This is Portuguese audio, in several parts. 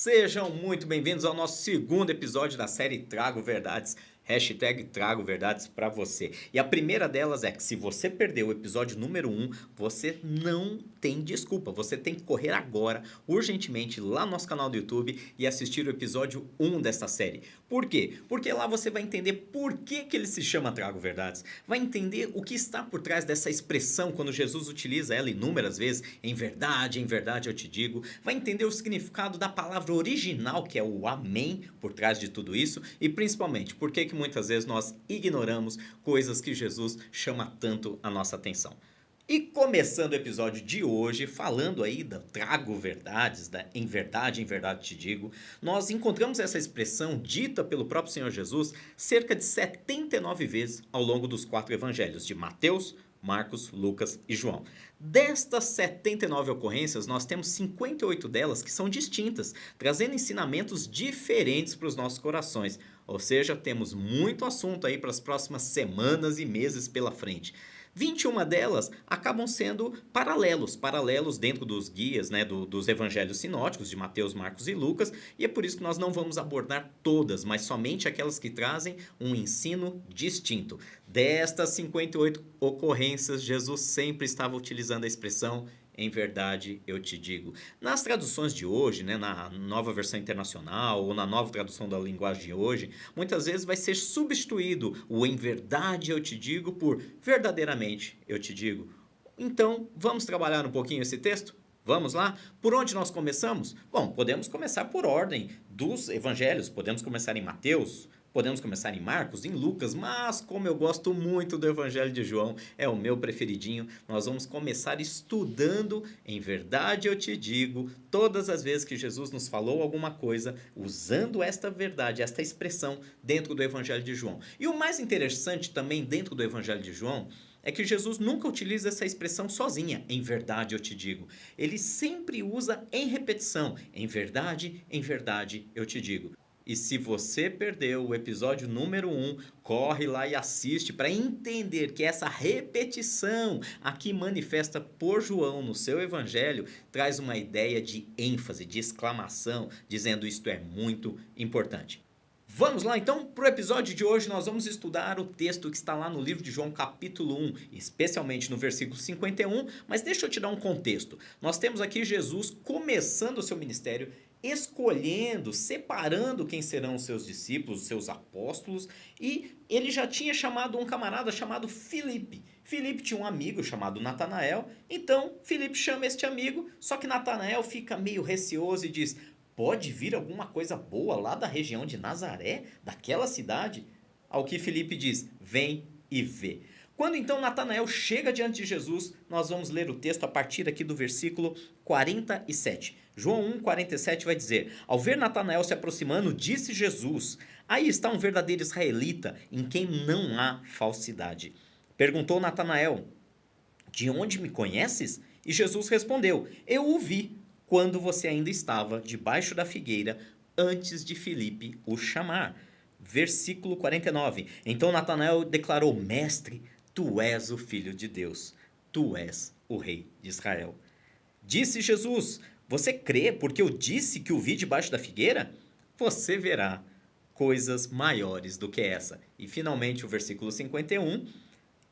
Sejam muito bem-vindos ao nosso segundo episódio da série Trago Verdades. Hashtag Trago Verdades para você. E a primeira delas é que se você perdeu o episódio número 1, você não tem desculpa. Você tem que correr agora, urgentemente, lá no nosso canal do YouTube e assistir o episódio 1 desta série. Por quê? Porque lá você vai entender por que ele se chama Trago Verdades. Vai entender o que está por trás dessa expressão quando Jesus utiliza ela inúmeras vezes. Em verdade eu te digo. Vai entender o significado da palavra original, que é o amém, por trás de tudo isso. E principalmente, por que muitas vezes nós ignoramos coisas que Jesus chama tanto a nossa atenção. E começando o episódio de hoje, falando aí da Trago Verdades, da em verdade te digo, nós encontramos essa expressão dita pelo próprio Senhor Jesus cerca de 79 vezes ao longo dos 4 evangelhos de Mateus, Marcos, Lucas e João. Destas 79 ocorrências, nós temos 58 delas que são distintas, trazendo ensinamentos diferentes para os nossos corações. Ou seja, temos muito assunto aí para as próximas semanas e meses pela frente. 21 delas acabam sendo paralelos dentro dos guias, né, dos evangelhos sinóticos de Mateus, Marcos e Lucas, e é por isso que nós não vamos abordar todas, mas somente aquelas que trazem um ensino distinto. Destas 58 ocorrências, Jesus sempre estava utilizando a expressão em verdade eu te digo. Nas traduções de hoje, né, na nova versão internacional ou na nova tradução da linguagem de hoje, muitas vezes vai ser substituído o em verdade eu te digo por verdadeiramente eu te digo. Então, vamos trabalhar um pouquinho esse texto? Vamos lá? Por onde nós começamos? Bom, podemos começar por ordem dos evangelhos. Podemos começar em Mateus, podemos começar em Marcos, em Lucas, mas como eu gosto muito do Evangelho de João, é o meu preferidinho, nós vamos começar estudando, em verdade eu te digo, todas as vezes que Jesus nos falou alguma coisa, usando esta verdade, esta expressão dentro do Evangelho de João. E o mais interessante também dentro do Evangelho de João é que Jesus nunca utiliza essa expressão sozinha, em verdade eu te digo. Ele sempre usa em repetição, em verdade eu te digo. E se você perdeu o episódio número 1, corre lá e assiste para entender que essa repetição aqui manifesta por João no seu evangelho traz uma ideia de ênfase, de exclamação, dizendo isto é muito importante. Vamos lá então para o episódio de hoje. Nós vamos estudar o texto que está lá no livro de João capítulo 1, especialmente no versículo 51, mas deixa eu te dar um contexto. Nós temos aqui Jesus começando o seu ministério, escolhendo, separando quem serão os seus discípulos, os seus apóstolos, e ele já tinha chamado um camarada chamado Filipe. Filipe tinha um amigo chamado Natanael, então Filipe chama este amigo, só que Natanael fica meio receoso e diz: pode vir alguma coisa boa lá da região de Nazaré, daquela cidade? Ao que Filipe diz: vem e vê. Quando então Natanael chega diante de Jesus, nós vamos ler o texto a partir aqui do versículo 47. João 1,47 vai dizer: ao ver Natanael se aproximando, disse Jesus: aí está um verdadeiro israelita, em quem não há falsidade. Perguntou Natanael: de onde me conheces? E Jesus respondeu: eu o vi quando você ainda estava debaixo da figueira, antes de Filipe o chamar. Versículo 49. Então Natanael declarou: mestre, tu és o Filho de Deus, tu és o Rei de Israel. Disse Jesus: você crê porque eu disse que o vi debaixo da figueira? Você verá coisas maiores do que essa. E finalmente o versículo 51.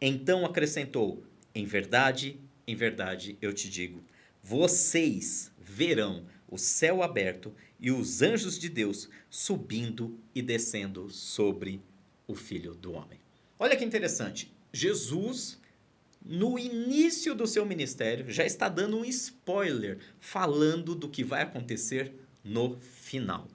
Então acrescentou: em verdade eu te digo, vocês verão o céu aberto e os anjos de Deus subindo e descendo sobre o Filho do Homem. Olha que interessante. Jesus, no início do seu ministério, já está dando um spoiler, falando do que vai acontecer no final.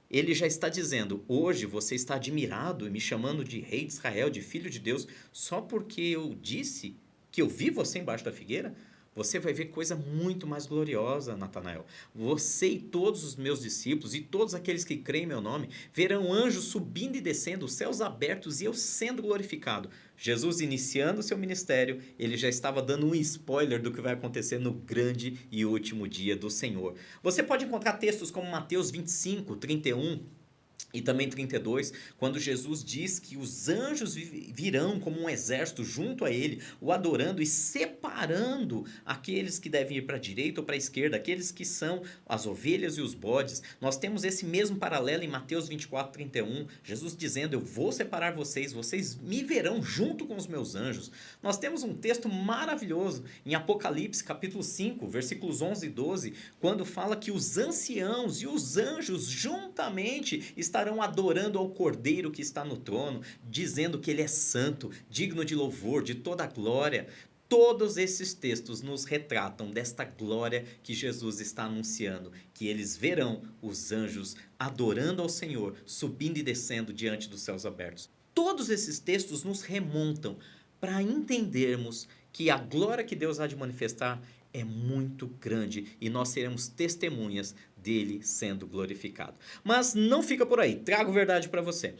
Ele já está dizendo: hoje você está admirado e me chamando de Rei de Israel, de Filho de Deus, só porque eu disse que eu vi você embaixo da figueira? Você vai ver coisa muito mais gloriosa, Natanael. Você e todos os meus discípulos e todos aqueles que creem em meu nome verão anjos subindo e descendo, os céus abertos e eu sendo glorificado. Jesus iniciando seu ministério, ele já estava dando um spoiler do que vai acontecer no grande e último dia do Senhor. Você pode encontrar textos como Mateus 25, 31, E também 32, quando Jesus diz que os anjos virão como um exército junto a ele, o adorando e separando aqueles que devem ir para a direita ou para a esquerda, aqueles que são as ovelhas e os bodes. Nós temos esse mesmo paralelo em Mateus 24, 31, Jesus dizendo: eu vou separar vocês, vocês me verão junto com os meus anjos. Nós temos um texto maravilhoso em Apocalipse capítulo 5, versículos 11 e 12, quando fala que os anciãos e os anjos juntamente estarão adorando ao Cordeiro que está no trono, dizendo que ele é santo, digno de louvor, de toda a glória. Todos esses textos nos retratam desta glória que Jesus está anunciando, que eles verão os anjos adorando ao Senhor, subindo e descendo diante dos céus abertos. Todos esses textos nos remontam para entendermos que a glória que Deus há de manifestar é muito grande e nós seremos testemunhas dele sendo glorificado. Mas não fica por aí, trago verdade para você.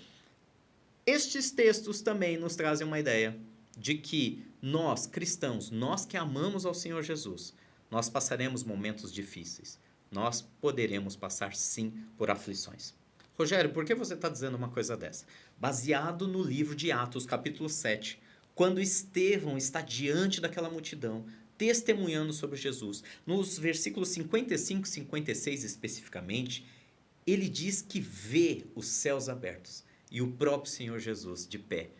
Estes textos também nos trazem uma ideia de que nós, cristãos, nós que amamos ao Senhor Jesus, nós passaremos momentos difíceis. Nós poderemos passar sim por aflições. Rogério, por que você está dizendo uma coisa dessa? Baseado no livro de Atos, capítulo 7, quando Estevão está diante daquela multidão, testemunhando sobre Jesus. Nos versículos 55 e 56 especificamente, ele diz que vê os céus abertos e o próprio Senhor Jesus de pé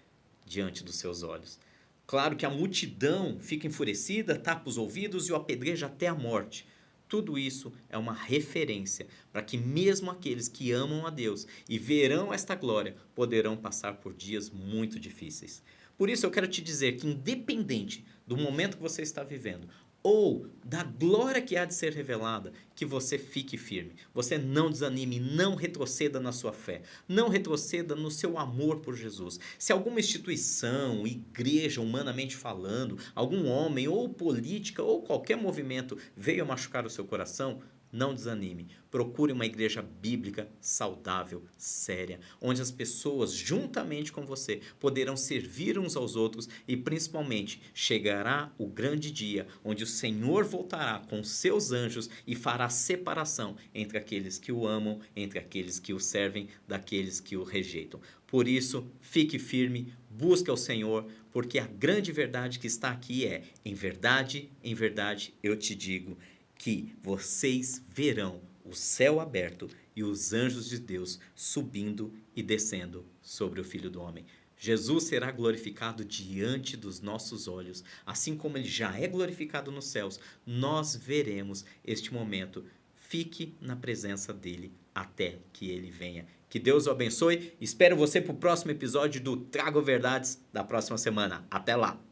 diante dos seus olhos. Claro que a multidão fica enfurecida, tapa os ouvidos e o apedreja até a morte. Tudo isso é uma referência para que mesmo aqueles que amam a Deus e verão esta glória poderão passar por dias muito difíceis. Por isso eu quero te dizer que independente do momento que você está vivendo ou da glória que há de ser revelada, que você fique firme. Você não desanime, não retroceda na sua fé, não retroceda no seu amor por Jesus. Se alguma instituição, igreja, humanamente falando, algum homem ou política ou qualquer movimento veio machucar o seu coração, não desanime. Procure uma igreja bíblica, saudável, séria, onde as pessoas, juntamente com você, poderão servir uns aos outros e, principalmente, chegará o grande dia onde o Senhor voltará com seus anjos e fará separação entre aqueles que o amam, entre aqueles que o servem, daqueles que o rejeitam. Por isso, fique firme, busque ao Senhor, porque a grande verdade que está aqui é: em verdade, eu te digo, que vocês verão o céu aberto e os anjos de Deus subindo e descendo sobre o Filho do Homem. Jesus será glorificado diante dos nossos olhos, assim como ele já é glorificado nos céus. Nós veremos este momento. Fique na presença dele até que ele venha. Que Deus o abençoe. Espero você para o próximo episódio do Trago Verdades da próxima semana. Até lá!